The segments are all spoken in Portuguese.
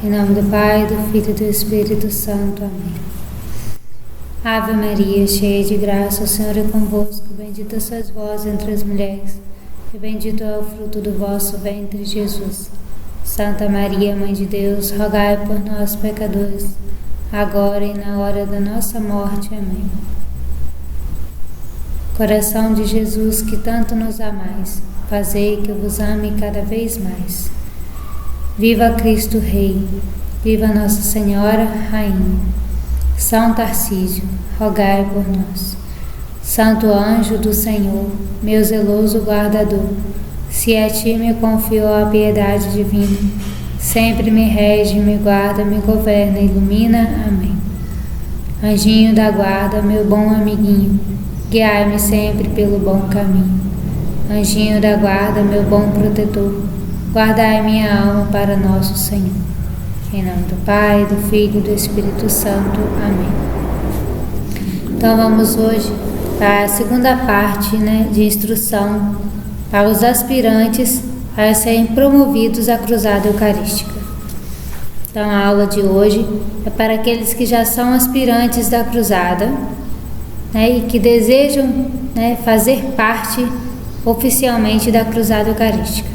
Em nome do Pai, do Filho e do Espírito Santo. Amém. Ave Maria, cheia de graça, o Senhor é convosco. Bendita sois vós entre as mulheres, e bendito é o fruto do vosso ventre, Jesus. Santa Maria, Mãe de Deus, rogai por nós, pecadores, agora e na hora da nossa morte. Amém. Coração de Jesus, que tanto nos amais, fazei que eu vos ame cada vez mais. Viva Cristo Rei, viva Nossa Senhora Rainha. São Tarcísio, rogai por nós. Santo anjo do Senhor, meu zeloso guardador, se a ti me confiou a piedade divina, sempre me rege, me guarda, me governa, ilumina. Amém. Anjinho da guarda, meu bom amiguinho, guiai-me sempre pelo bom caminho. Anjinho da guarda, meu bom protetor, guardai minha alma para nosso Senhor. Em nome do Pai, do Filho e do Espírito Santo. Amém. Então vamos hoje para a segunda parte, de instrução para os aspirantes a serem promovidos à cruzada eucarística. Então a aula de hoje é para aqueles que já são aspirantes da cruzada, e que desejam fazer parte oficialmente da cruzada eucarística.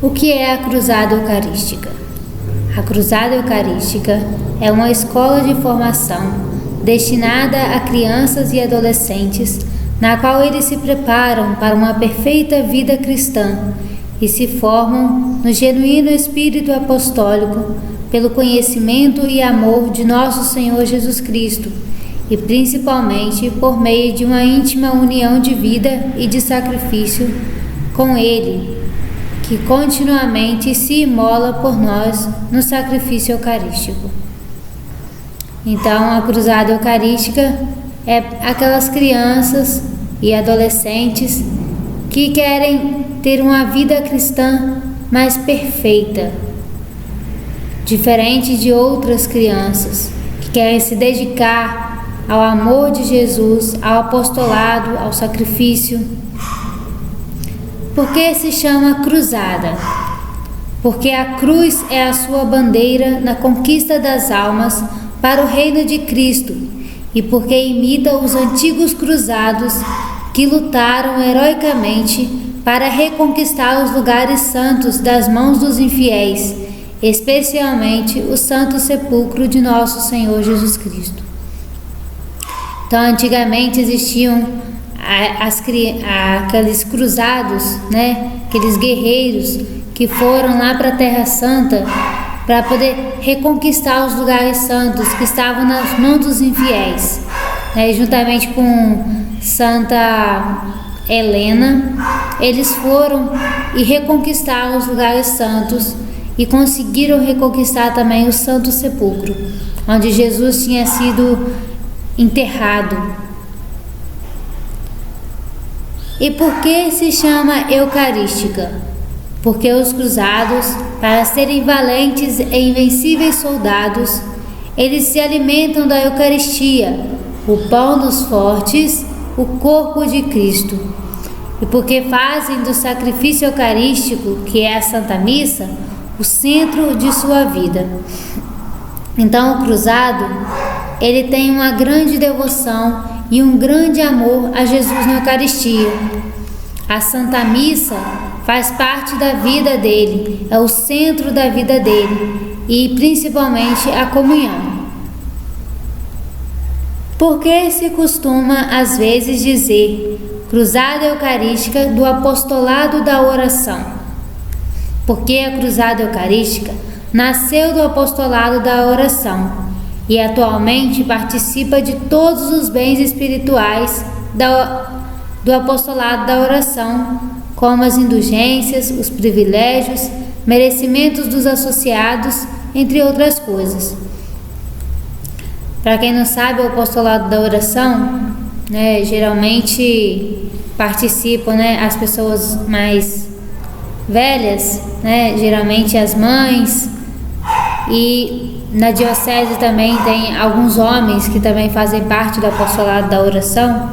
O que é a cruzada eucarística? A cruzada eucarística é uma escola de formação destinada a crianças e adolescentes, na qual eles se preparam para uma perfeita vida cristã e se formam no genuíno espírito apostólico pelo conhecimento e amor de nosso Senhor Jesus Cristo, e principalmente por meio de uma íntima união de vida e de sacrifício com Ele, que continuamente se imola por nós no sacrifício eucarístico. Então, a cruzada eucarística é aquelas crianças e adolescentes que querem ter uma vida cristã mais perfeita, diferente de outras crianças que querem se dedicar ao amor de Jesus, ao apostolado, ao sacrifício. Por que se chama cruzada? Porque a cruz é a sua bandeira na conquista das almas para o reino de Cristo, e porque imita os antigos cruzados que lutaram heroicamente para reconquistar os lugares santos das mãos dos infiéis, especialmente o Santo Sepulcro de nosso Senhor Jesus Cristo. Então, antigamente existiam aqueles cruzados, aqueles guerreiros que foram lá para a Terra Santa para poder reconquistar os lugares santos que estavam nas mãos dos infiéis, juntamente com Santa Helena. Eles foram e reconquistaram os lugares santos e conseguiram reconquistar também o Santo Sepulcro, onde Jesus tinha sido enterrado. E por que se chama eucarística? Porque os cruzados, para serem valentes e invencíveis soldados, eles se alimentam da Eucaristia, o pão dos fortes, o corpo de Cristo. E porque fazem do sacrifício eucarístico, que é a Santa Missa, o centro de sua vida. Então o cruzado, ele tem uma grande devoção e um grande amor a Jesus na Eucaristia. A Santa Missa faz parte da vida dele, é o centro da vida dele, e principalmente a comunhão. Por que se costuma às vezes dizer cruzada eucarística do apostolado da oração? Porque a cruzada eucarística nasceu do apostolado da oração e atualmente participa de todos os bens espirituais do apostolado da oração, como as indulgências, os privilégios, merecimentos dos associados, entre outras coisas. Para quem não sabe, o apostolado da oração, geralmente participam as pessoas mais velhas, geralmente as mães, e na diocese também tem alguns homens que também fazem parte do apostolado da oração.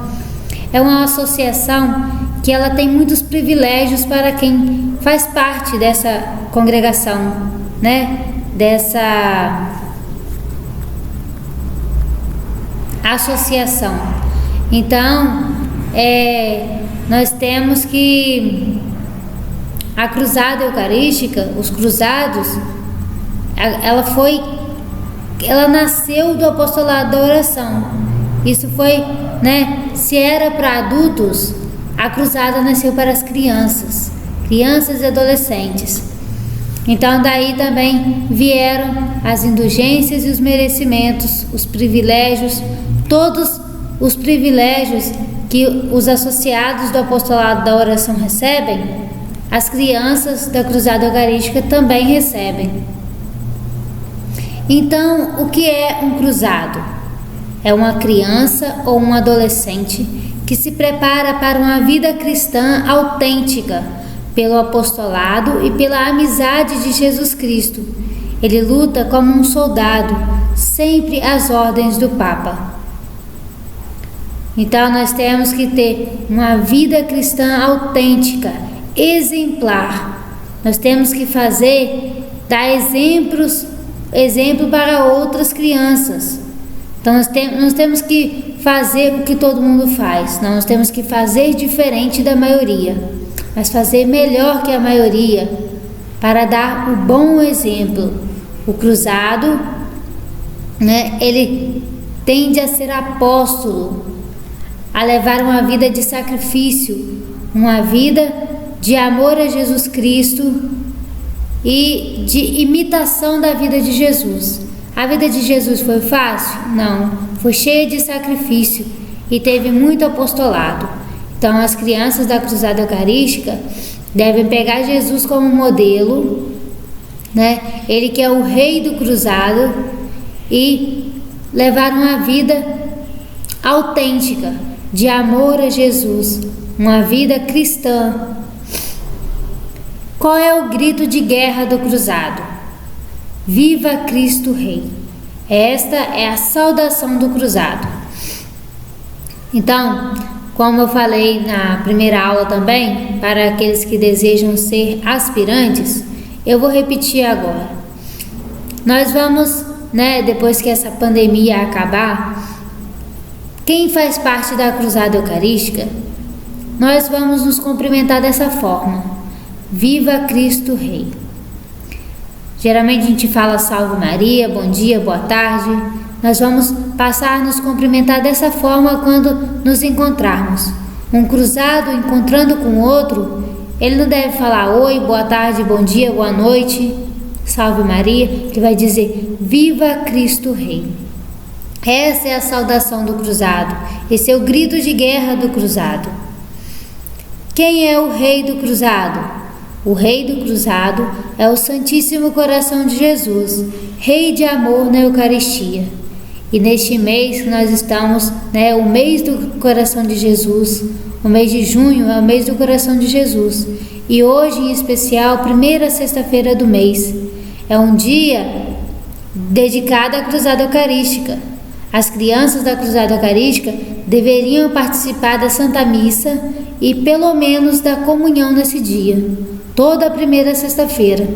É uma associação que ela tem muitos privilégios para quem faz parte dessa congregação, né, dessa associação. Então, nós temos que a cruzada eucarística, os cruzados, ela nasceu do apostolado da oração. Isso foi, né, se era para adultos, a cruzada nasceu para as crianças e adolescentes. Então daí também vieram as indulgências e os merecimentos, os privilégios, todos os privilégios que os associados do apostolado da oração recebem, as crianças da cruzada eucarística também recebem. Então, o que é um cruzado? É uma criança ou um adolescente que se prepara para uma vida cristã autêntica pelo apostolado e pela amizade de Jesus Cristo. Ele luta como um soldado, sempre às ordens do Papa. Então nós temos que ter uma vida cristã autêntica, exemplar. Nós temos que dar exemplo para outras crianças. Então nós temos que fazer o que todo mundo faz. Nós temos que fazer diferente da maioria, mas fazer melhor que a maioria, para dar o bom exemplo. O cruzado, né, ele tende a ser apóstolo, a levar uma vida de sacrifício, uma vida de amor a Jesus Cristo e de imitação da vida de Jesus. A vida de Jesus foi fácil? Não, foi cheia de sacrifício e teve muito apostolado. Então as crianças da cruzada eucarística devem pegar Jesus como modelo, né? Ele que é o rei do cruzado, e levar uma vida autêntica de amor a Jesus, uma vida cristã. Qual é o grito de guerra do cruzado? Viva Cristo Rei! Esta é a saudação do cruzado. Então, como eu falei na primeira aula também, para aqueles que desejam ser aspirantes, eu vou repetir agora. Nós vamos, né, depois que essa pandemia acabar, quem faz parte da cruzada eucarística, nós vamos nos cumprimentar dessa forma: Viva Cristo Rei! Geralmente a gente fala Salve Maria, bom dia, boa tarde. Nós vamos passar a nos cumprimentar dessa forma quando nos encontrarmos. Um cruzado encontrando com o outro, ele não deve falar oi, boa tarde, bom dia, boa noite, Salve Maria. Ele vai dizer Viva Cristo Rei! Essa é a saudação do cruzado. Esse é o grito de guerra do cruzado. Quem é o rei do cruzado? O rei do cruzado é o Santíssimo Coração de Jesus, rei de amor na Eucaristia. E neste mês que nós estamos, né, o mês do Coração de Jesus, o mês de junho é o mês do Coração de Jesus. E hoje, em especial, primeira sexta-feira do mês, é um dia dedicado à cruzada eucarística. As crianças da cruzada eucarística deveriam participar da Santa Missa e pelo menos da comunhão nesse dia, toda a primeira sexta-feira.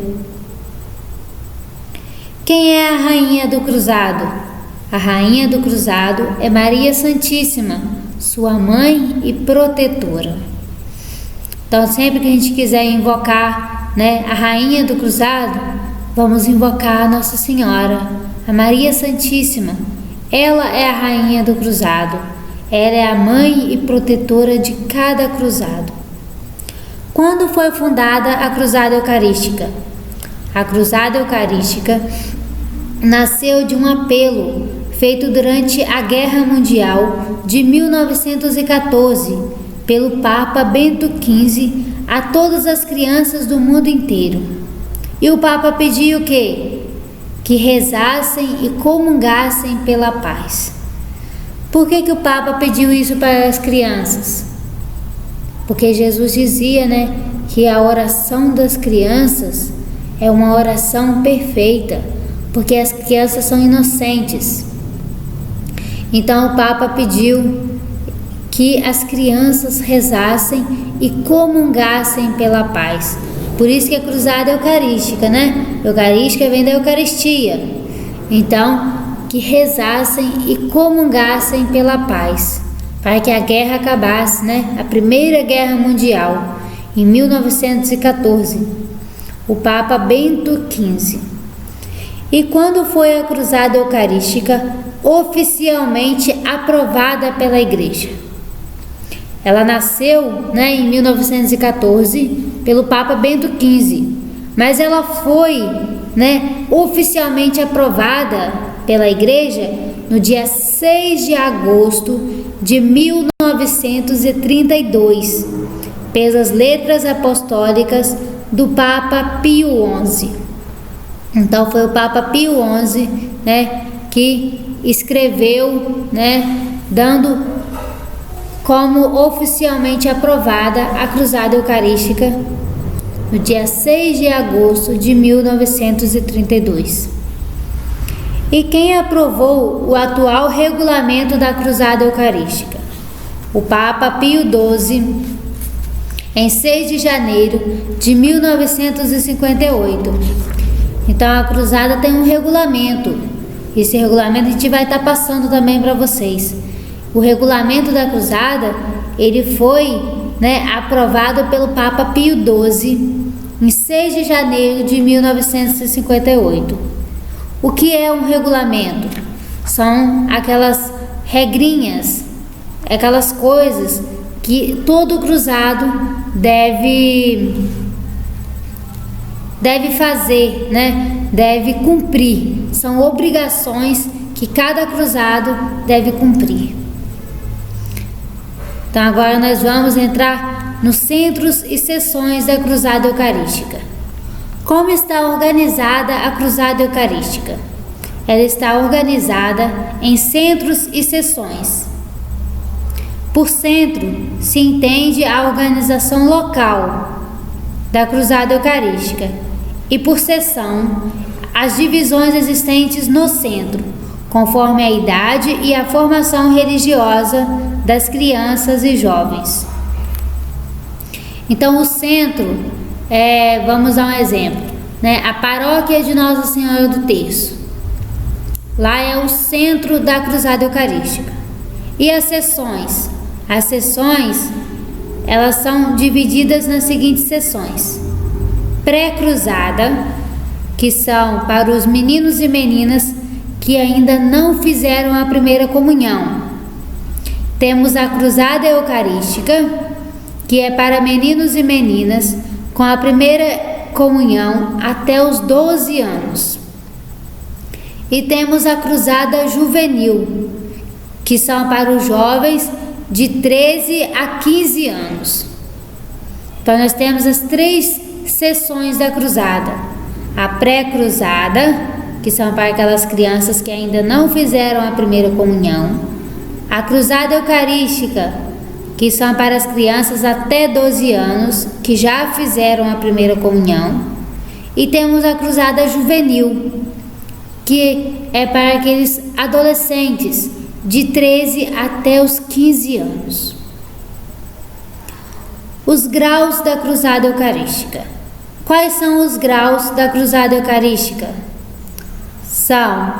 Quem é a rainha do cruzado? A rainha do cruzado é Maria Santíssima, sua mãe e protetora. Então, sempre que a gente quiser invocar, né, a rainha do cruzado, vamos invocar a Nossa Senhora, a Maria Santíssima. Ela é a rainha do cruzado. Ela é a mãe e protetora de cada cruzado. Quando foi fundada a cruzada eucarística? A cruzada eucarística nasceu de um apelo feito durante a Guerra Mundial de 1914 pelo Papa Bento XV a todas as crianças do mundo inteiro. E o Papa pediu o quê? Que rezassem e comungassem pela paz. Por que o Papa pediu isso para as crianças? Porque Jesus dizia, né, que a oração das crianças é uma oração perfeita, porque as crianças são inocentes. Então o Papa pediu que as crianças rezassem e comungassem pela paz. Por isso que é cruzada eucarística, né? Eucarística vem da Eucaristia. Então, que rezassem e comungassem pela paz, para que a guerra acabasse, né? A Primeira Guerra Mundial, em 1914, o Papa Bento XV. E quando foi a cruzada eucarística oficialmente aprovada pela Igreja? Ela nasceu, né, em 1914 pelo Papa Bento XV, mas ela foi, né, oficialmente aprovada pela Igreja no dia 6 de agosto de 1932, pelas letras apostólicas do Papa Pio XI. Então foi o Papa Pio XI, né, que escreveu, né, dando como oficialmente aprovada a cruzada eucarística no dia 6 de agosto de 1932. E quem aprovou o atual regulamento da cruzada eucarística? O Papa Pio XII, em 6 de janeiro de 1958. Então a cruzada tem um regulamento. Esse regulamento a gente vai estar passando também para vocês. O regulamento da cruzada, ele foi, né, aprovado pelo Papa Pio XII em 6 de janeiro de 1958. O que é um regulamento? São aquelas regrinhas, aquelas coisas que todo cruzado deve fazer, né? Deve cumprir. São obrigações que cada cruzado deve cumprir. Então agora nós vamos entrar nos centros e sessões da cruzada eucarística. Como está organizada a cruzada eucarística? Ela está organizada em centros e sessões. Por centro se entende a organização local da cruzada eucarística e por seção as divisões existentes no centro, conforme a idade e a formação religiosa das crianças e jovens. Então o centro, vamos dar um exemplo, né? A paróquia de Nossa Senhora do Terço, lá é o centro da cruzada eucarística. E as sessões? As sessões, elas são divididas nas seguintes sessões: pré-cruzada, que são para os meninos e meninas que ainda não fizeram a primeira comunhão. Temos a cruzada eucarística, que é para meninos e meninas com a primeira comunhão até os 12 anos. E temos a cruzada juvenil, que são para os jovens de 13 a 15 anos. Então nós temos as 3 sessões da cruzada: a pré-cruzada, que são para aquelas crianças que ainda não fizeram a primeira comunhão; a cruzada eucarística, que são para as crianças até 12 anos que já fizeram a primeira comunhão; e temos a cruzada juvenil, que é para aqueles adolescentes de 13 até os 15 anos. Os graus da cruzada eucarística. Quais são os graus da cruzada eucarística? São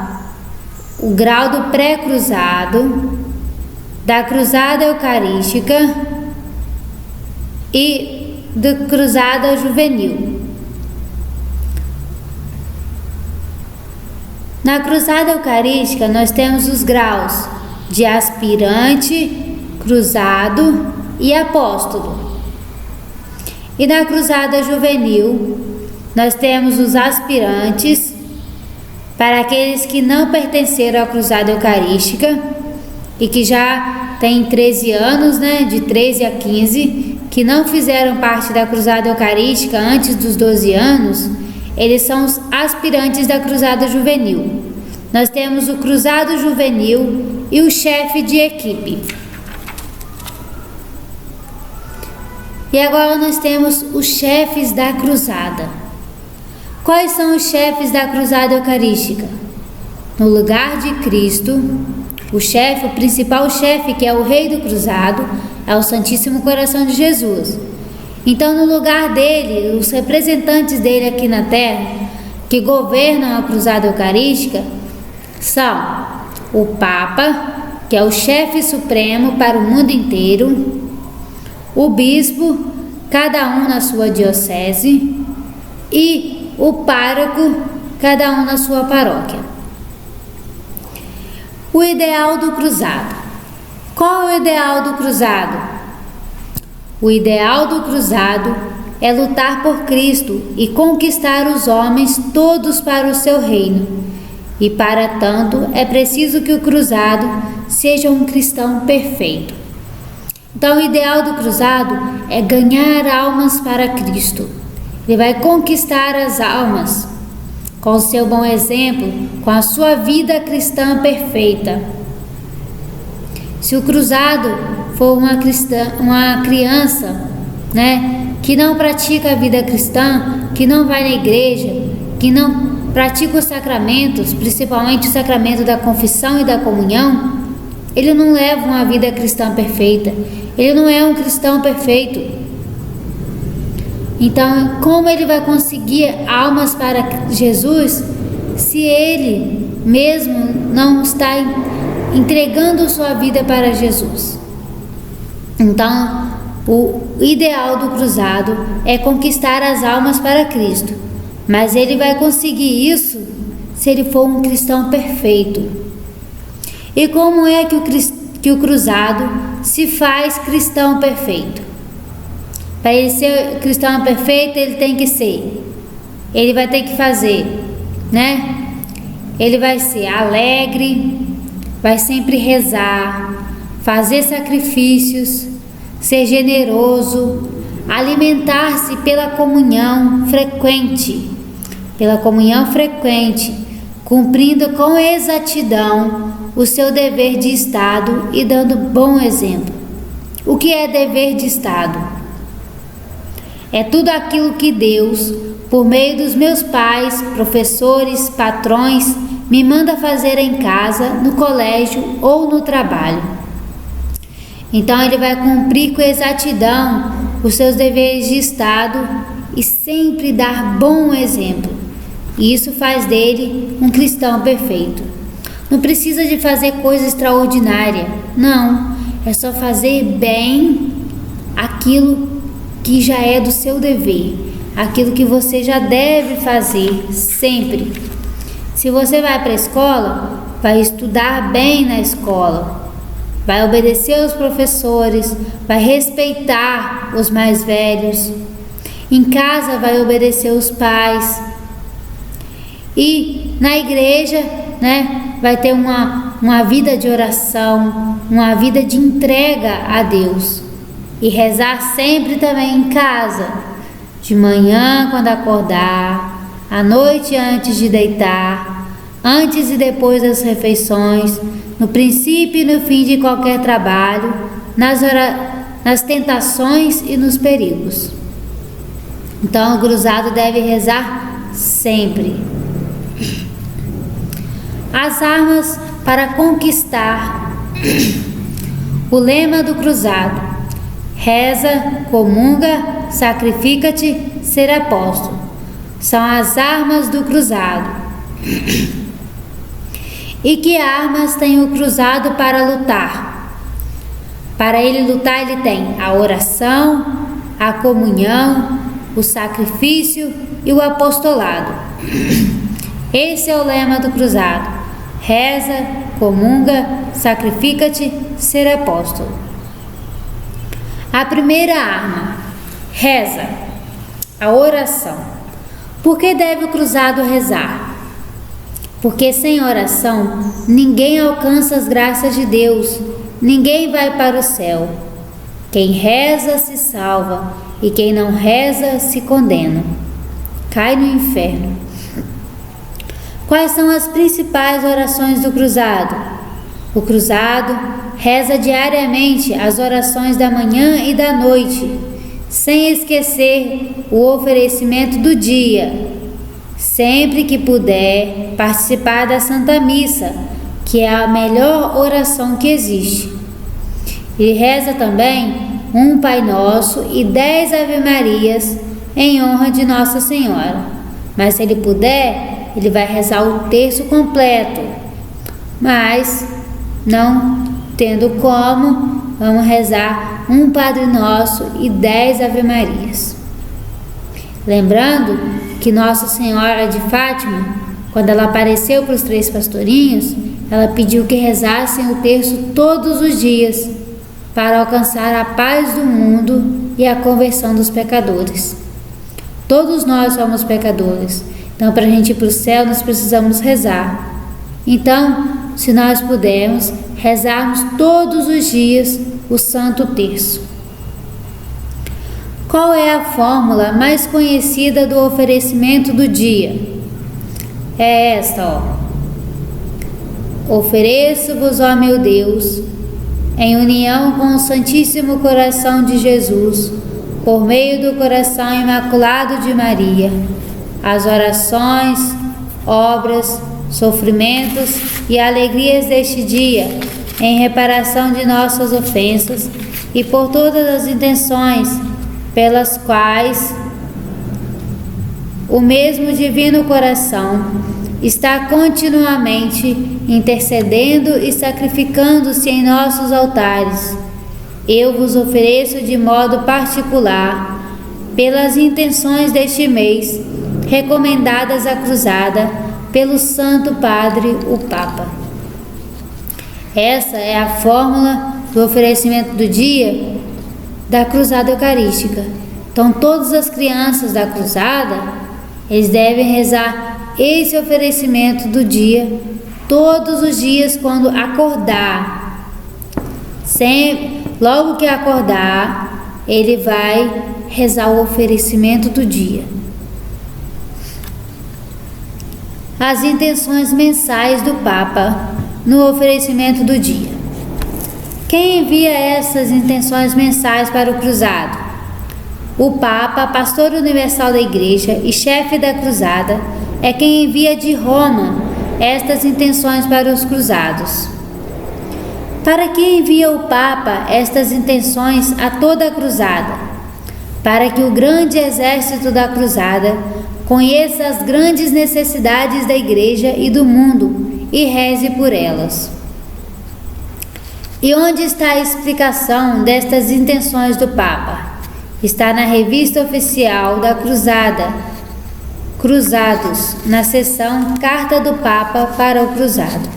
o grau do pré-cruzado, da cruzada eucarística e da cruzada juvenil. Na cruzada eucarística nós temos os graus de aspirante, cruzado e apóstolo. E na cruzada juvenil nós temos os aspirantes, para aqueles que não pertenceram à cruzada eucarística e que já têm 13 anos, né, de 13 a 15, que não fizeram parte da cruzada eucarística antes dos 12 anos, eles são os aspirantes da cruzada juvenil. Nós temos o cruzado juvenil e o chefe de equipe. E agora nós temos os chefes da cruzada. Quais são os chefes da cruzada eucarística? No lugar de Cristo, o chefe, o principal chefe, que é o rei do cruzado, é o Santíssimo Coração de Jesus. Então, no lugar dele, os representantes dele aqui na terra, que governam a cruzada eucarística, são o Papa, que é o chefe supremo para o mundo inteiro, o bispo, cada um na sua diocese, e o pároco, cada um na sua paróquia. O ideal do cruzado. Qual é o ideal do cruzado? O ideal do cruzado é lutar por Cristo e conquistar os homens todos para o seu reino. E para tanto é preciso que o cruzado seja um cristão perfeito. Então o ideal do cruzado é ganhar almas para Cristo. Ele vai conquistar as almas com o seu bom exemplo, com a sua vida cristã perfeita. Se o cruzado for uma criança, que não pratica a vida cristã, que não vai na igreja, que não pratica os sacramentos, principalmente o sacramento da confissão e da comunhão, ele não leva uma vida cristã perfeita, ele não é um cristão perfeito. Então, como ele vai conseguir almas para Jesus se ele mesmo não está entregando sua vida para Jesus? Então, o ideal do cruzado é conquistar as almas para Cristo, mas ele vai conseguir isso se ele for um cristão perfeito. E como é que o cruzado se faz cristão perfeito? Para ele ser cristão perfeito, ele vai ter que fazer, Ele vai ser alegre, vai sempre rezar, fazer sacrifícios, ser generoso, alimentar-se pela comunhão frequente, cumprindo com exatidão o seu dever de Estado e dando bom exemplo. O que é dever de Estado? É tudo aquilo que Deus, por meio dos meus pais, professores, patrões, me manda fazer em casa, no colégio ou no trabalho. Então ele vai cumprir com exatidão os seus deveres de Estado e sempre dar bom exemplo. E isso faz dele um cristão perfeito. Não precisa de fazer coisa extraordinária, não. É só fazer bem aquilo que já é do seu dever, aquilo que você já deve fazer sempre. Se você vai para a escola, vai estudar bem na escola, vai obedecer aos professores, vai respeitar os mais velhos. Em casa vai obedecer os pais. E na igreja, vai ter uma vida de oração, uma vida de entrega a Deus. E rezar sempre também em casa, de manhã quando acordar, à noite antes de deitar, antes e depois das refeições, no princípio e no fim de qualquer trabalho, nas tentações e nos perigos. Então o cruzado deve rezar sempre. As armas para conquistar. O lema do cruzado: reza, comunga, sacrifica-te, ser apóstolo. São as armas do cruzado. E que armas tem o cruzado para lutar? Para ele lutar, ele tem a oração, a comunhão, o sacrifício e o apostolado. Esse é o lema do cruzado: reza, comunga, sacrifica-te, ser apóstolo. A primeira arma: reza, a oração. Por que deve o cruzado rezar? Porque sem oração ninguém alcança as graças de Deus, ninguém vai para o céu. Quem reza se salva e quem não reza se condena, cai no inferno. Quais são as principais orações do cruzado? O cruzado reza diariamente as orações da manhã e da noite, sem esquecer o oferecimento do dia. Sempre que puder, participar da Santa Missa, que é a melhor oração que existe. E reza também um Pai Nosso e 10 Ave Marias em honra de Nossa Senhora. Mas se ele puder, ele vai rezar o terço completo. Mas, não tendo como, vamos rezar um Padre Nosso e 10 Ave Marias. Lembrando que Nossa Senhora de Fátima, quando ela apareceu para os 3 pastorinhos, ela pediu que rezassem o terço todos os dias para alcançar a paz do mundo e a conversão dos pecadores. Todos nós somos pecadores, então para a gente ir para o céu nós precisamos rezar. Então, se nós pudermos, rezarmos todos os dias o Santo Terço. Qual é a fórmula mais conhecida do oferecimento do dia? É esta, Ofereço-vos, ó meu Deus, em união com o Santíssimo Coração de Jesus, por meio do coração imaculado de Maria, as orações, obras, sofrimentos e alegrias deste dia, em reparação de nossas ofensas e por todas as intenções pelas quais o mesmo Divino Coração está continuamente intercedendo e sacrificando-se em nossos altares. Eu vos ofereço de modo particular, pelas intenções deste mês, recomendadas à cruzada pelo Santo Padre, o Papa. Essa é a fórmula do oferecimento do dia da cruzada eucarística. Então, todas as crianças da cruzada, eles devem rezar esse oferecimento do dia todos os dias quando acordar. Logo que acordar, ele vai rezar o oferecimento do dia. As intenções mensais do Papa no oferecimento do dia. Quem envia essas intenções mensais para o cruzado? O Papa, pastor universal da Igreja e chefe da cruzada, é quem envia de Roma estas intenções para os cruzados. Para que envia o Papa estas intenções a toda a cruzada? Para que o grande exército da cruzada conheça as grandes necessidades da Igreja e do mundo e reze por elas. E onde está a explicação destas intenções do Papa? Está na revista oficial da Cruzada, Cruzados, na seção Carta do Papa para o Cruzado.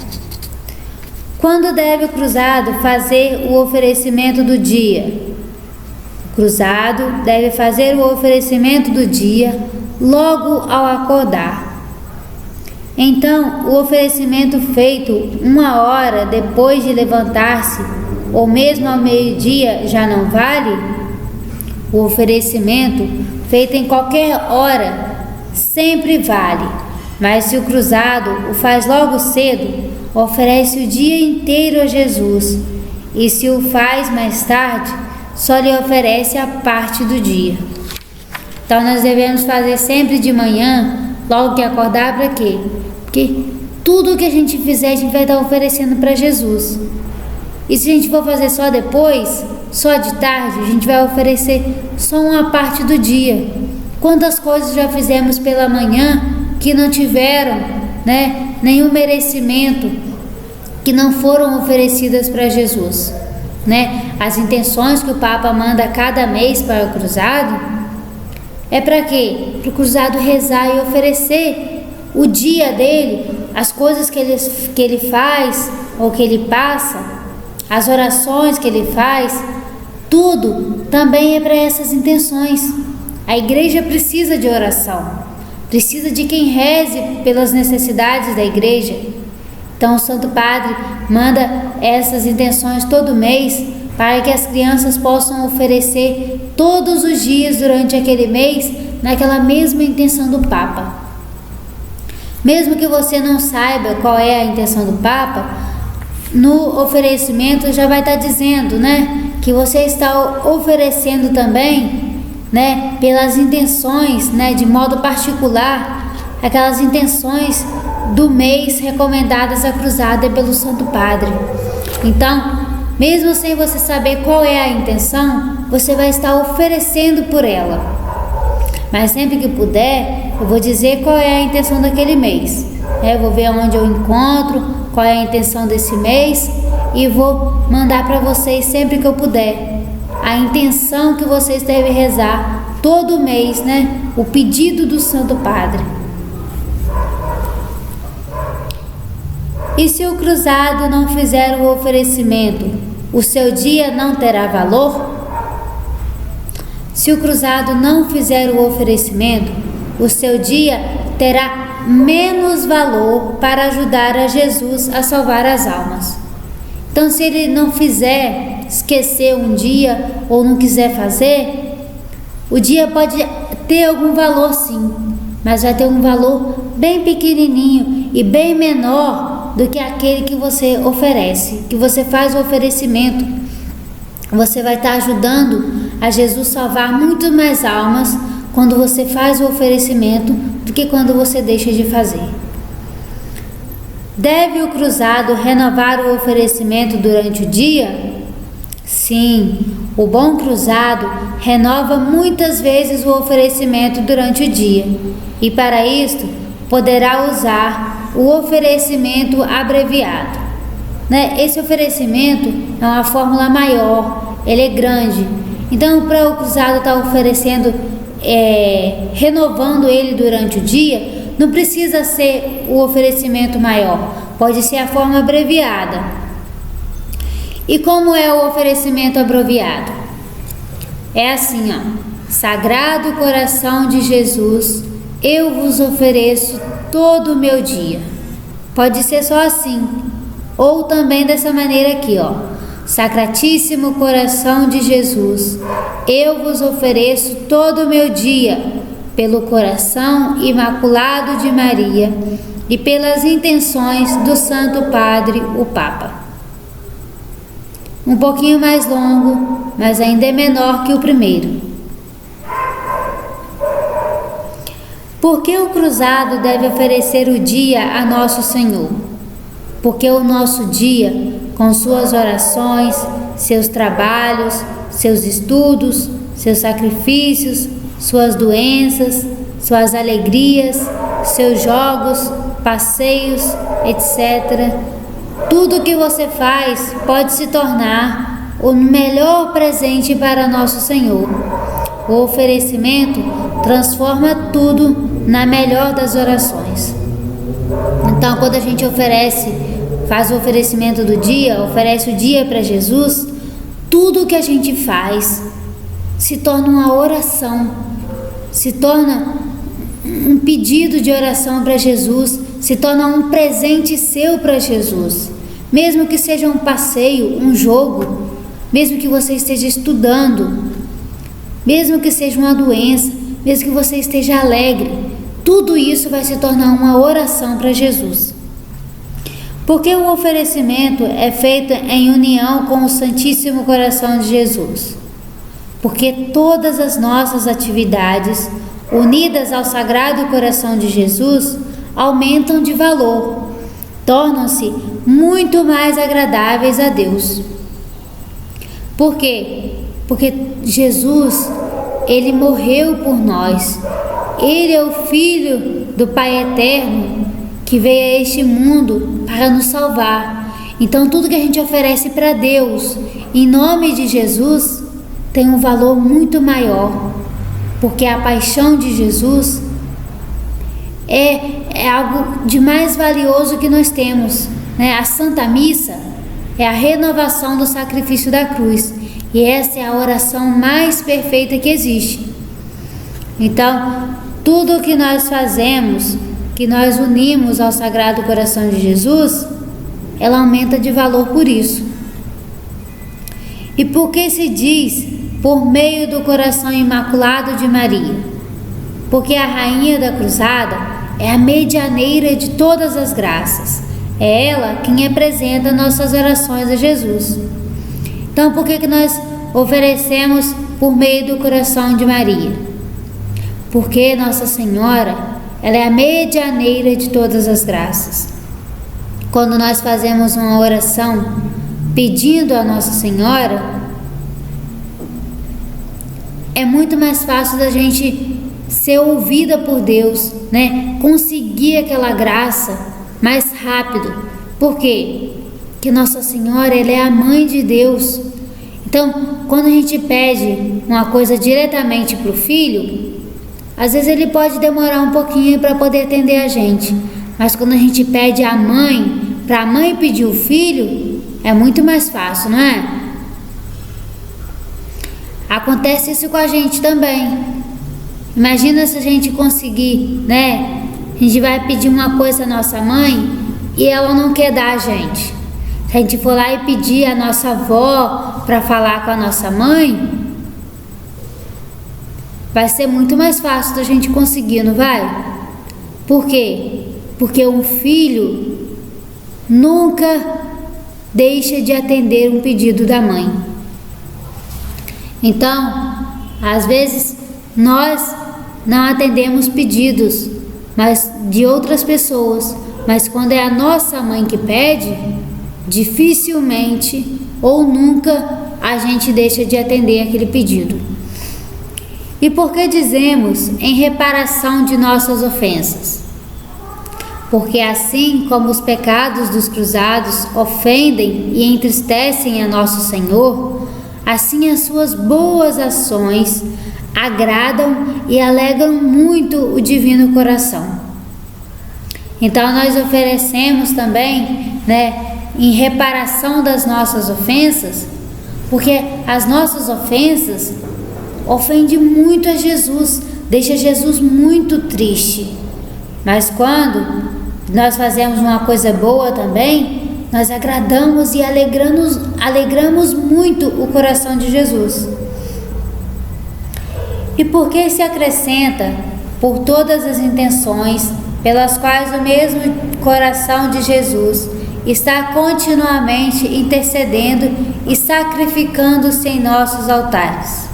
Quando deve o cruzado fazer o oferecimento do dia? O cruzado deve fazer o oferecimento do dia logo ao acordar. Então, o oferecimento feito 1 hora depois de levantar-se, ou mesmo ao meio-dia, já não vale? O oferecimento feito em qualquer hora sempre vale, mas se o cruzado o faz logo cedo, oferece o dia inteiro a Jesus, e se o faz mais tarde, só lhe oferece a parte do dia. Então nós devemos fazer sempre de manhã, logo que acordar. Para quê? Porque tudo que a gente fizer, a gente vai estar oferecendo para Jesus. E se a gente for fazer só depois, só de tarde, a gente vai oferecer só uma parte do dia. Quantas coisas já fizemos pela manhã que não tiveram, nenhum merecimento, que não foram oferecidas para Jesus, As intenções que o Papa manda cada mês para o cruzado é para quê? Para o cruzado rezar e oferecer o dia dele, as coisas que ele faz ou que ele passa, as orações que ele faz, tudo também é para essas intenções. A Igreja precisa de oração, precisa de quem reze pelas necessidades da Igreja. Então o Santo Padre manda essas intenções todo mês para que as crianças possam oferecer todos os dias durante aquele mês naquela mesma intenção do Papa. Mesmo que você não saiba qual é a intenção do Papa, no oferecimento já vai estar dizendo, que você está oferecendo também, pelas intenções, de modo particular, aquelas intenções do mês recomendadas à cruzada pelo Santo Padre. Então, mesmo sem você saber qual é a intenção, você vai estar oferecendo por ela. Mas sempre que puder, eu vou dizer qual é a intenção daquele mês. Eu vou ver onde eu encontro, qual é a intenção desse mês e vou mandar para vocês sempre que eu puder. A intenção que vocês devem rezar todo mês, o pedido do Santo Padre. E se o cruzado não fizer o oferecimento, o seu dia não terá valor? Se o cruzado não fizer o oferecimento, o seu dia terá menos valor para ajudar a Jesus a salvar as almas. Então, se ele não fizer, esquecer um dia ou não quiser fazer, o dia pode ter algum valor sim, mas vai ter um valor bem pequenininho e bem menor do que aquele que você oferece, que você faz o oferecimento. Você vai estar ajudando a Jesus salvar muito mais almas quando você faz o oferecimento do que quando você deixa de fazer. Deve o cruzado renovar o oferecimento durante o dia? Sim, o bom cruzado renova muitas vezes o oferecimento durante o dia, e para isto poderá usar o oferecimento abreviado. Esse oferecimento é uma fórmula maior, ele é grande. Então, para o cruzado estar oferecendo, renovando ele durante o dia, não precisa ser o oferecimento maior, pode ser a forma abreviada. E como é o oferecimento abreviado? É assim, Sagrado Coração de Jesus, eu vos ofereço todo o meu dia. Pode ser só assim, ou também dessa maneira aqui, Sacratíssimo Coração de Jesus, eu vos ofereço todo o meu dia, pelo coração imaculado de Maria e pelas intenções do Santo Padre, o Papa. Um pouquinho mais longo, mas ainda é menor que o primeiro. Por que o cruzado deve oferecer o dia a Nosso Senhor? Porque o nosso dia, com suas orações, seus trabalhos, seus estudos, seus sacrifícios, suas doenças, suas alegrias, seus jogos, passeios, etc. Tudo que você faz pode se tornar o melhor presente para Nosso Senhor. O oferecimento transforma tudo na melhor das orações. Então, quando a gente faz o oferecimento do dia, oferece o dia para Jesus, tudo que a gente faz se torna uma oração, se torna um pedido de oração para Jesus, se torna um presente seu para Jesus. Mesmo que seja um passeio, um jogo, mesmo que você esteja estudando, mesmo que seja uma doença, mesmo que você esteja alegre, tudo isso vai se tornar uma oração para Jesus. Porque o oferecimento é feito em união com o Santíssimo Coração de Jesus. Porque todas as nossas atividades, unidas ao Sagrado Coração de Jesus, aumentam de valor, tornam-se muito mais agradáveis a Deus. Por quê? Porque Jesus, Ele morreu por nós. Ele é o Filho do Pai Eterno que veio a este mundo para nos salvar. Então, tudo que a gente oferece para Deus, em nome de Jesus, tem um valor muito maior, porque a paixão de Jesus é algo de mais valioso que nós temos, A Santa Missa é a renovação do sacrifício da cruz, e essa é a oração mais perfeita que existe. Então, tudo que nós fazemos, que nós unimos ao Sagrado Coração de Jesus, ela aumenta de valor por isso. E por que se diz por meio do coração imaculado de Maria? Porque a Rainha da Cruzada é a medianeira de todas as graças. É ela quem apresenta nossas orações a Jesus. Então, por que nós oferecemos por meio do coração de Maria? Porque Nossa Senhora, ela é a medianeira de todas as graças. Quando nós fazemos uma oração pedindo a Nossa Senhora, é muito mais fácil da gente ser ouvida por Deus, né? Conseguir aquela graça mais rápido. Por quê? Porque Nossa Senhora, ela é a mãe de Deus. Então, quando a gente pede uma coisa diretamente para o filho, às vezes ele pode demorar um pouquinho para poder atender a gente. Mas quando a gente pede a mãe, para a mãe pedir o filho, é muito mais fácil, não é? Acontece isso com a gente também. Imagina se a gente conseguir, né? A gente vai pedir uma coisa à nossa mãe e ela não quer dar a gente. Se a gente for lá e pedir a nossa avó para falar com a nossa mãe, vai ser muito mais fácil da gente conseguir, não vai? Por quê? Porque um filho nunca deixa de atender um pedido da mãe. Então, às vezes, nós não atendemos pedidos de outras pessoas, mas quando é a nossa mãe que pede, dificilmente ou nunca a gente deixa de atender aquele pedido. E por que dizemos em reparação de nossas ofensas? Porque assim como os pecados dos cruzados ofendem e entristecem a nosso Senhor, assim as suas boas ações agradam e alegram muito o divino coração. Então nós oferecemos também, né, em reparação das nossas ofensas, porque as nossas ofensas ofendem muito a Jesus, deixa Jesus muito triste. Mas quando nós fazemos uma coisa boa também, nós agradamos e alegramos muito o coração de Jesus. E porque se acrescenta por todas as intenções pelas quais o mesmo coração de Jesus está continuamente intercedendo e sacrificando-se em nossos altares.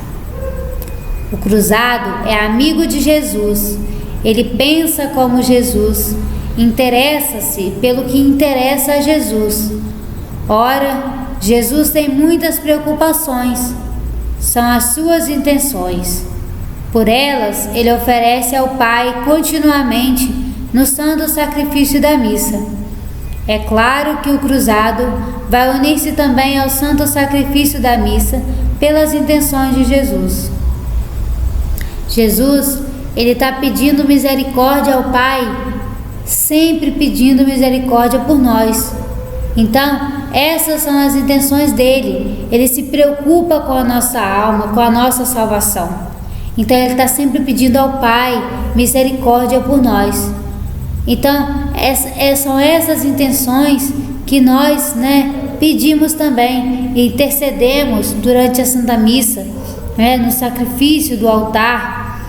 O cruzado é amigo de Jesus, ele pensa como Jesus, interessa-se pelo que interessa a Jesus. Ora, Jesus tem muitas preocupações, são as suas intenções. Por elas, ele oferece ao Pai continuamente no santo sacrifício da missa. É claro que o cruzado vai unir-se também ao santo sacrifício da missa pelas intenções de Jesus. Jesus, ele está pedindo misericórdia ao Pai, sempre pedindo misericórdia por nós. Então, essas são as intenções dele. Ele se preocupa com a nossa alma, com a nossa salvação. Então, ele está sempre pedindo ao Pai misericórdia por nós. Então, são essas intenções que nós, pedimos também e intercedemos durante a Santa Missa, no sacrifício do altar,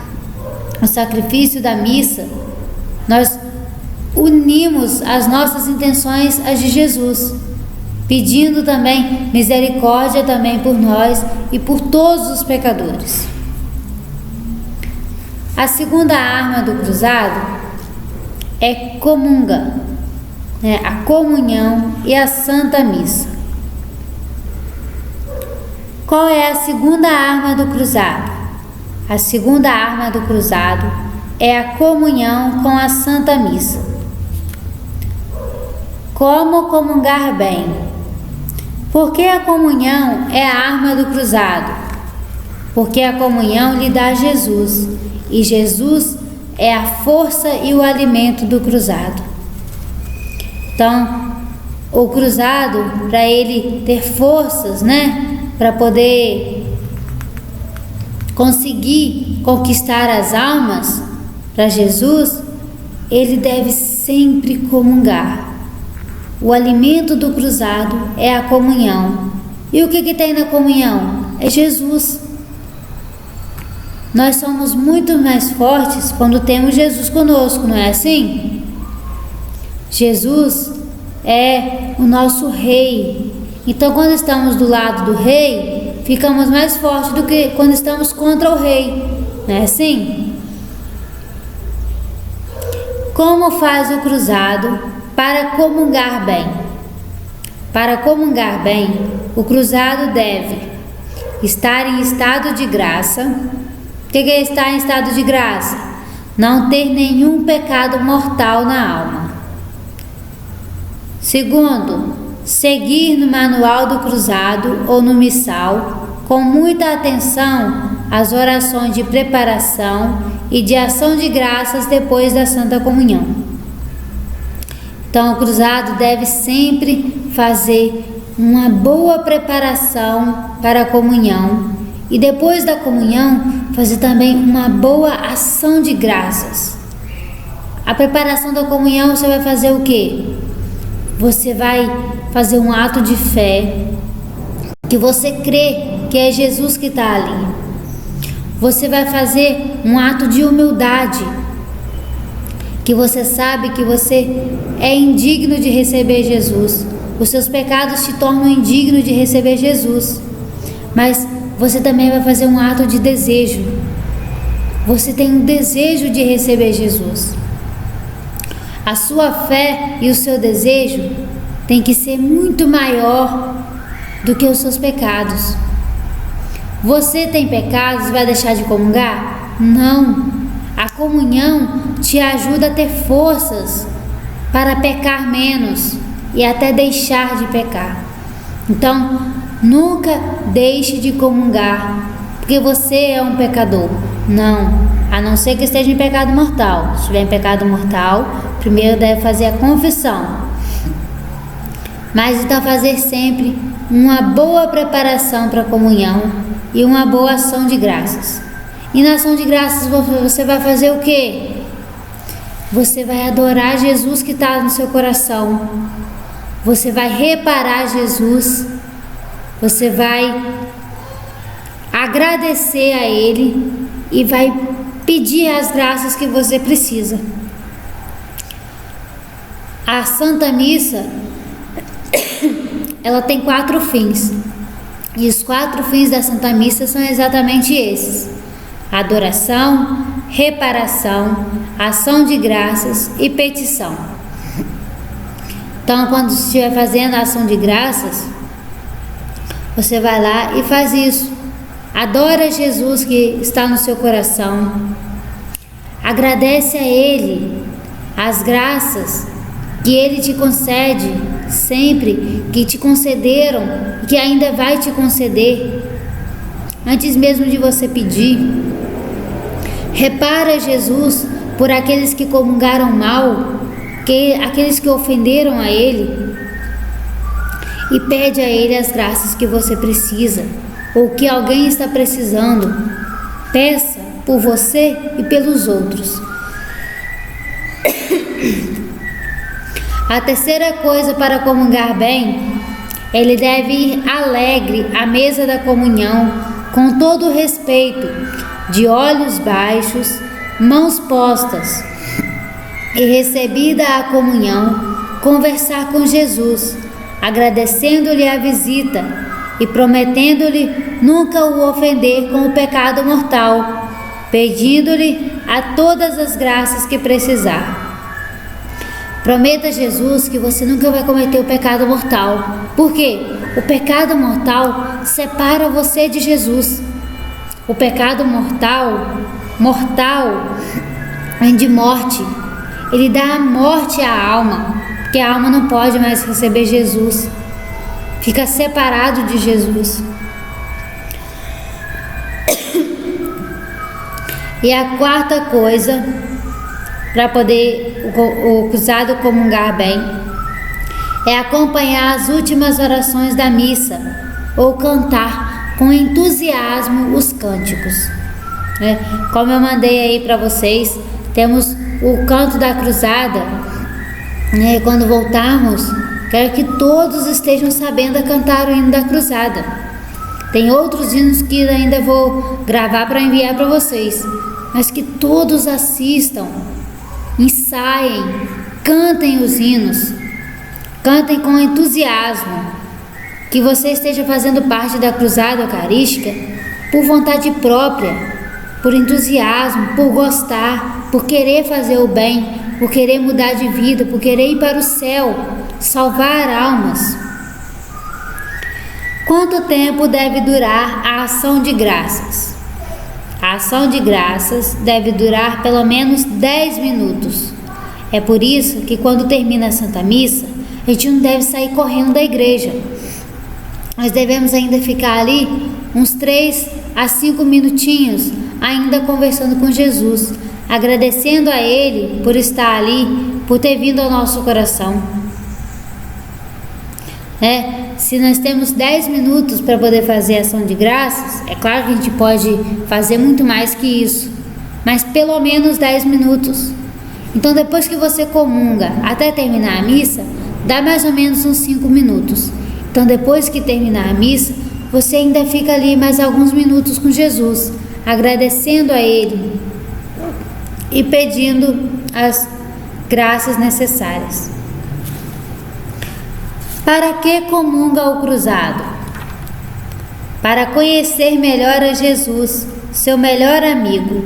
no sacrifício da missa. Nós unimos as nossas intenções às de Jesus, pedindo também misericórdia também por nós e por todos os pecadores. A segunda arma do cruzado é comungar, a comunhão e a Santa Missa. Qual é a segunda arma do cruzado? A segunda arma do cruzado é a comunhão com a Santa Missa. Como comungar bem? Porque a comunhão é a arma do cruzado? Porque a comunhão lhe dá Jesus, e Jesus é a força e o alimento do cruzado. Então, o cruzado, para ele ter forças, para poder conseguir conquistar as almas para Jesus, ele deve sempre comungar. O alimento do cruzado é a comunhão. E o que tem na comunhão? É Jesus. Nós somos muito mais fortes quando temos Jesus conosco, não é assim? Jesus é o nosso rei. Então, quando estamos do lado do rei, ficamos mais fortes do que quando estamos contra o rei, não é assim? Como faz o cruzado para comungar bem? Para comungar bem, o cruzado deve estar em estado de graça. O que é estar em estado de graça? Não ter nenhum pecado mortal na alma. Segundo, seguir no manual do cruzado ou no missal com muita atenção as orações de preparação e de ação de graças depois da Santa Comunhão. Então, o cruzado deve sempre fazer uma boa preparação para a comunhão e depois da comunhão fazer também uma boa ação de graças. A preparação da comunhão você vai fazer o quê? Você vai fazer um ato de fé, que você crê que é Jesus que está ali. Você vai fazer um ato de humildade, que você sabe que você é indigno de receber Jesus. Os seus pecados te tornam indigno de receber Jesus. Mas você também vai fazer um ato de desejo. Você tem um desejo de receber Jesus. A sua fé e o seu desejo tem que ser muito maior do que os seus pecados. Você tem pecados e vai deixar de comungar? Não. A comunhão te ajuda a ter forças para pecar menos e até deixar de pecar. Então, nunca deixe de comungar, porque você é um pecador. Não, a não ser que esteja em pecado mortal. Se estiver em pecado mortal, primeiro deve fazer a confissão. Mas então fazer sempre uma boa preparação para a comunhão e uma boa ação de graças. E na ação de graças você vai fazer o quê? Você vai adorar Jesus que está no seu coração. Você vai reparar Jesus. Você vai agradecer a Ele e vai pedir as graças que você precisa. A Santa Missa, ela tem 4 fins. E os 4 fins da Santa Missa são exatamente esses: adoração, reparação, ação de graças e petição. Então, quando estiver fazendo a ação de graças, você vai lá e faz isso. Adora Jesus que está no seu coração. Agradece a Ele as graças que Ele te concede sempre, que te concederam e que ainda vai te conceder, antes mesmo de você pedir. Repara Jesus por aqueles que comungaram mal, aqueles que ofenderam a Ele, e pede a Ele as graças que você precisa, ou que alguém está precisando. Peça por você e pelos outros. A terceira coisa para comungar bem, ele deve ir alegre à mesa da comunhão, com todo o respeito, de olhos baixos, mãos postas, e recebida a comunhão, conversar com Jesus, agradecendo-lhe a visita e prometendo-lhe nunca o ofender com o pecado mortal, pedindo-lhe a todas as graças que precisar. Prometa a Jesus que você nunca vai cometer o pecado mortal. Por quê? O pecado mortal separa você de Jesus. O pecado mortal vem de morte. Ele dá a morte à alma, porque a alma não pode mais receber Jesus. Fica separado de Jesus. E a quarta coisa, para poder o cruzado comungar bem, é acompanhar as últimas orações da missa ou cantar com entusiasmo os cânticos. Como eu mandei aí para vocês, temos o canto da cruzada. Quando voltarmos, quero que todos estejam sabendo cantar o hino da cruzada. Tem outros hinos que ainda vou gravar para enviar para vocês, mas que todos assistam, ensaiem, cantem os hinos, cantem com entusiasmo, que você esteja fazendo parte da cruzada eucarística por vontade própria, por entusiasmo, por gostar, por querer fazer o bem, por querer mudar de vida, por querer ir para o céu, salvar almas. Quanto tempo deve durar a ação de graças? A ação de graças deve durar pelo menos 10 minutos. É por isso que quando termina a Santa Missa, a gente não deve sair correndo da igreja. Nós devemos ainda ficar ali uns 3 a 5 minutinhos, ainda conversando com Jesus, agradecendo a Ele por estar ali, por ter vindo ao nosso coração. Se nós temos 10 minutos para poder fazer a ação de graças, é claro que a gente pode fazer muito mais que isso, mas pelo menos 10 minutos. Então, depois que você comunga até terminar a missa, dá mais ou menos uns 5 minutos. Então, depois que terminar a missa, você ainda fica ali mais alguns minutos com Jesus, agradecendo a Ele e pedindo as graças necessárias. Para que comunga o cruzado? Para conhecer melhor a Jesus, seu melhor amigo,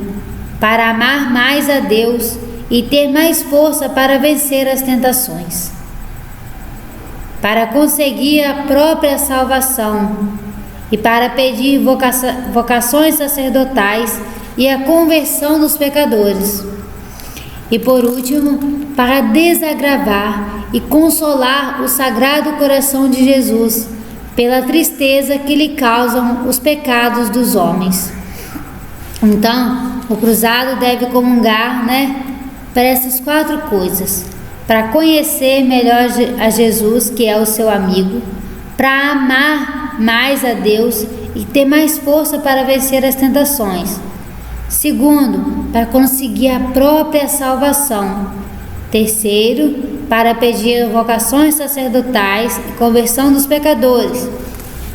para amar mais a Deus e ter mais força para vencer as tentações, para conseguir a própria salvação e para pedir vocações sacerdotais e a conversão dos pecadores. E por último, para desagravar e consolar o Sagrado Coração de Jesus pela tristeza que lhe causam os pecados dos homens. Então, o cruzado deve comungar, para essas 4 coisas: para conhecer melhor a Jesus, que é o seu amigo, para amar mais a Deus e ter mais força para vencer as tentações. Segundo, para conseguir a própria salvação. Terceiro, para pedir vocações sacerdotais e conversão dos pecadores.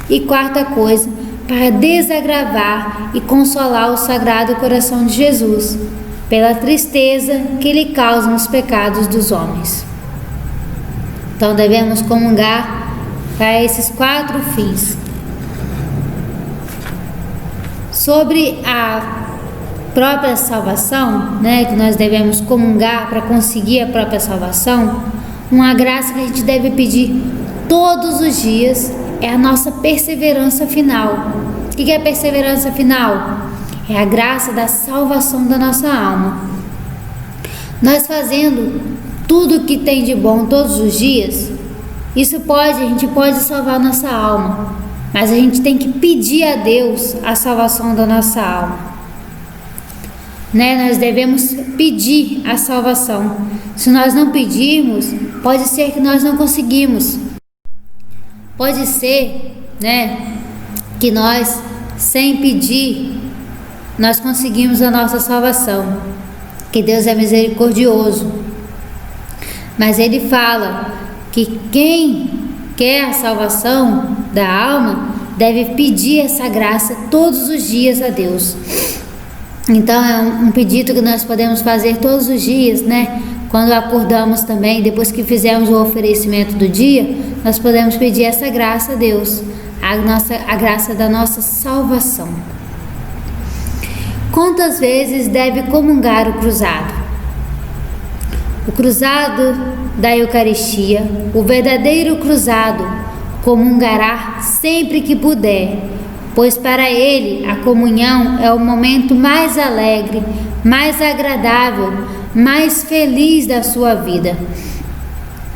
E quarta coisa, para desagravar e consolar o Sagrado Coração de Jesus pela tristeza que lhe causam os pecados dos homens. Então devemos comungar para esses 4 fins. Sobre a própria salvação, que nós devemos comungar para conseguir a própria salvação, uma graça que a gente deve pedir todos os dias é a nossa perseverança final. O que é a perseverança final? É a graça da salvação da nossa alma. Nós fazendo tudo o que tem de bom todos os dias, a gente pode salvar nossa alma, mas a gente tem que pedir a Deus a salvação da nossa alma. Nós devemos pedir a salvação. Se nós não pedirmos, pode ser que nós não conseguimos. Pode ser, que nós, sem pedir, nós conseguimos a nossa salvação. Que Deus é misericordioso. Mas Ele fala que quem quer a salvação da alma deve pedir essa graça todos os dias a Deus. Então é um pedido que nós podemos fazer todos os dias, Quando acordamos também, depois que fizermos o oferecimento do dia, nós podemos pedir essa graça a Deus, a graça da nossa salvação. Quantas vezes deve comungar o cruzado? O cruzado da Eucaristia, o verdadeiro cruzado, comungará sempre que puder, pois para ele a comunhão é o momento mais alegre, mais agradável, mais feliz da sua vida.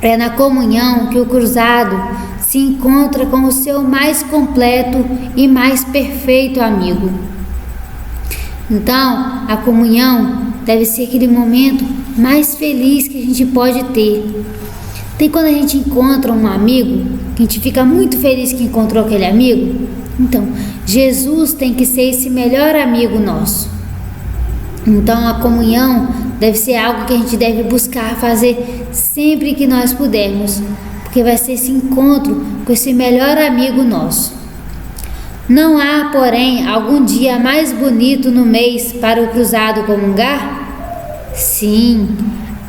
É na comunhão que o cruzado se encontra com o seu mais completo e mais perfeito amigo. Então, a comunhão deve ser aquele momento mais feliz que a gente pode ter. Tem quando a gente encontra um amigo, que a gente fica muito feliz que encontrou aquele amigo. Então, Jesus tem que ser esse melhor amigo nosso. Então, a comunhão deve ser algo que a gente deve buscar fazer sempre que nós pudermos, porque vai ser esse encontro com esse melhor amigo nosso. Não há, porém, algum dia mais bonito no mês para o cruzado comungar? Sim,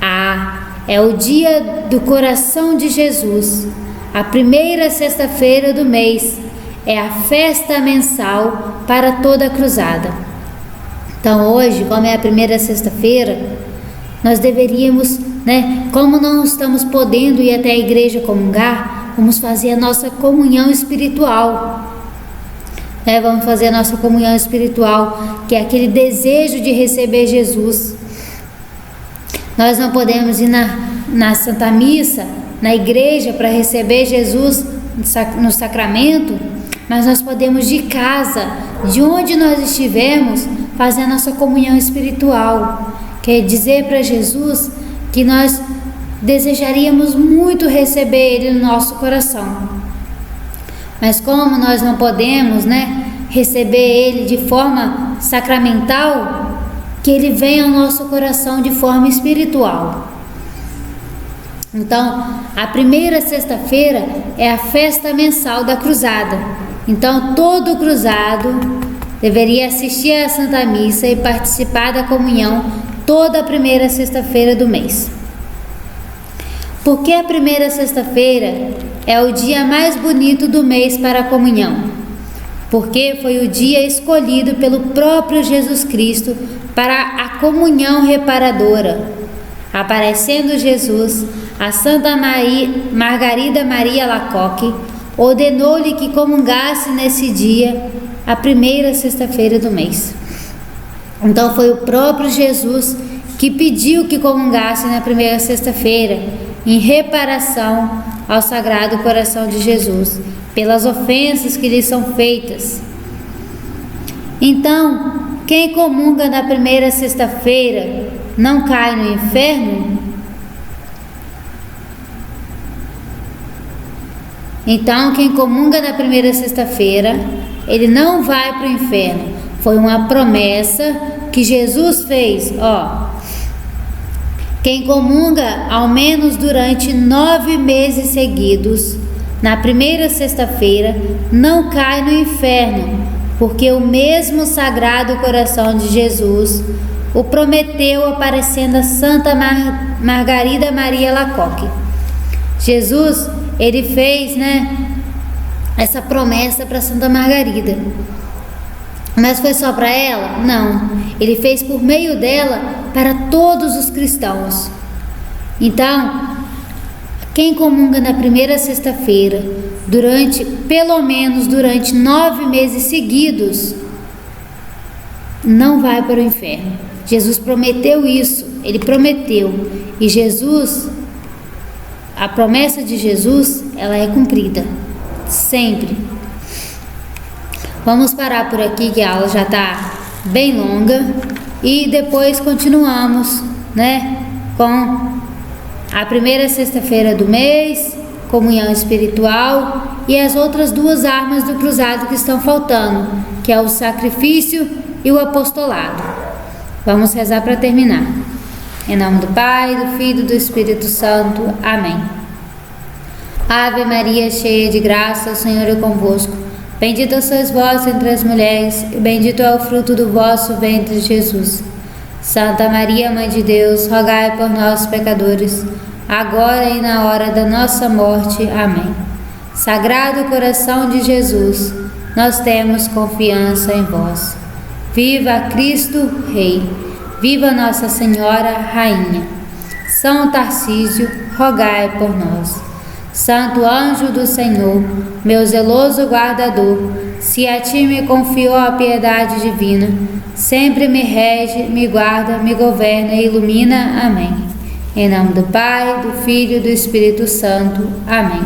há. É o dia do coração de Jesus, a primeira sexta-feira do mês. É a festa mensal para toda a cruzada. Então hoje, como é a primeira sexta-feira, nós deveríamos, como não estamos podendo ir até a igreja comungar, vamos fazer a nossa comunhão espiritual. Vamos fazer a nossa comunhão espiritual, que é aquele desejo de receber Jesus. Nós não podemos ir na Santa Missa, na igreja, para receber Jesus no sacramento, mas nós podemos de casa, de onde nós estivermos, fazer a nossa comunhão espiritual, que é dizer para Jesus que nós desejaríamos muito receber Ele no nosso coração. Mas como nós não podemos, receber Ele de forma sacramental, que Ele venha ao nosso coração de forma espiritual. Então, a primeira sexta-feira é a festa mensal da cruzada. Então, todo cruzado deveria assistir à Santa Missa e participar da comunhão toda a primeira sexta-feira do mês. Porque a primeira sexta-feira é o dia mais bonito do mês para a comunhão. Porque foi o dia escolhido pelo próprio Jesus Cristo para a comunhão reparadora. Aparecendo Jesus, a Santa Margarida Maria Alacoque ordenou-lhe que comungasse nesse dia, a primeira sexta-feira do mês. Então foi o próprio Jesus que pediu que comungasse na primeira sexta-feira, em reparação ao Sagrado Coração de Jesus, pelas ofensas que lhe são feitas. Então, quem comunga na primeira sexta-feira não cai no inferno? Então, quem comunga na primeira sexta-feira, ele não vai para o inferno. Foi uma promessa que Jesus fez, Quem comunga ao menos durante 9 meses seguidos, na primeira sexta-feira, não cai no inferno, porque o mesmo Sagrado Coração de Jesus o prometeu aparecendo a Santa Margarida Maria Alacoque. Jesus, ele fez, essa promessa para Santa Margarida. Mas foi só para ela? Não. Ele fez por meio dela para todos os cristãos. Então, quem comunga na primeira sexta-feira, pelo menos durante 9 meses seguidos, não vai para o inferno. Jesus prometeu isso. Ele prometeu. E Jesus, a promessa de Jesus, ela é cumprida. Sempre. Vamos parar por aqui, que a aula já está bem longa, e depois continuamos, com a primeira sexta-feira do mês, comunhão espiritual, e as outras 2 armas do cruzado que estão faltando, que é o sacrifício e o apostolado. Vamos rezar para terminar. Em nome do Pai, do Filho e do Espírito Santo. Amém. Ave Maria, cheia de graça, o Senhor é convosco. Bendita sois vós entre as mulheres, e bendito é o fruto do vosso ventre, Jesus. Santa Maria, Mãe de Deus, rogai por nós, pecadores, agora e na hora da nossa morte. Amém. Sagrado Coração de Jesus, nós temos confiança em vós. Viva Cristo Rei! Viva Nossa Senhora Rainha! São Tarcísio, rogai por nós. Santo anjo do Senhor, meu zeloso guardador, se a ti me confiou a piedade divina, sempre me rege, me guarda, me governa e ilumina. Amém. Em nome do Pai, do Filho e do Espírito Santo. Amém.